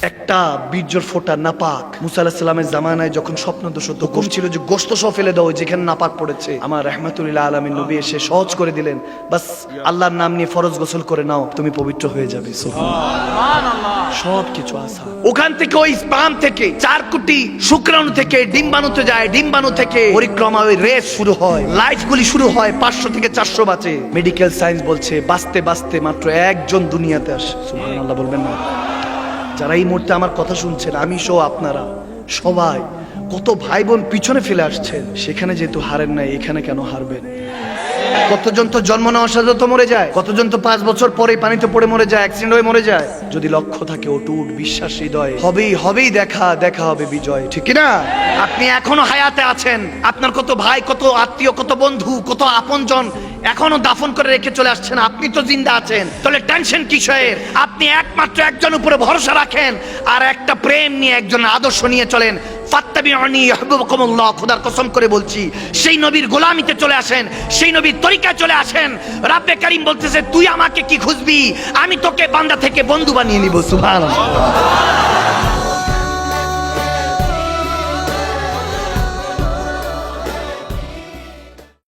একটা বীর্যর ফোঁটা নাপাক। মুসা আলাইহিস সালামের জামানায় যখন স্বপ্নদোষ হতো, হুকুম ছিল যে গোশত সহ ফেলে দাও যেখানে নাপাক পড়েছে। আমার রাহমাতুল আলামিন নবী এসে সহজ করে দিলেন, বাস আল্লাহর নাম নিয়ে ফরজ গোসল করে নাও, তুমি পবিত্র হয়ে যাবে। সুবহানাল্লাহ। সব কিছু আসান। ওখান থেকে ওই স্পাম থেকে 4 কোটি শুক্রাণু থেকে ডিম্বাণুতে যায়, ডিম্বাণু থেকে পরিক্রমা ওই রেস শুরু হয়, লাইফগুলি শুরু হয়, 500 থেকে 400 বাঁচে। মেডিকেল সায়েন্স বলছে বাঁচতে বাঁচতে মাত্র একজন দুনিয়াতে আসে। সুবহানাল্লাহ বলবেন না? যারা এই মুহূর্তে আমার কথা শুনছেন, আমি সহ আপনারা সবাই কত ভাই বোন পিছনে ফেলে আসছেন, সেখানে যেহেতু হারেন নাই, এখানে কেন হারবেন? কতজন তো জন্ম নেওয়ার সাথে তো মরে যায়, কতজন তো 5 বছর পরে পানিতে পড়ে মরে যায়, অ্যাক্সিডেন্ট হয়ে মরে যায়। যদি লক্ষ্য থাকে অটুট বিশ্বাস হৃদয়ে, হবেই দেখা হবে বিজয়, ঠিক কি না? আপনি এখনো হায়াতে আছেন, আপনার কত ভাই, কত আত্মীয়, কত বন্ধু, কত আপনজন এখনো দাফন করে রেখে চলে আসছেন, আপনি তো জিন্দা আছেন। তাহলে টেনশন কিসের? আপনি একমাত্র একজন উপরে ভরসা রাখেন, আর একটা প্রেম নিয়ে, একজন আদর্শ নিয়ে চলেন। ফাত্তাবিউনি ইউহিব্বুকুমুল্লাহ, খোদার কসম করে বলছি, সেই নবীর গোলামিতে চলে আসেন, সেই নবীর তরিকায় চলে আসেন। রাব্বে কারীম বলতেছে, তুই আমাকে কি খুঁজবি, আমি তোকে বান্দা থেকে বন্ধু বানিয়ে নিব। সুবহানাল্লাহ।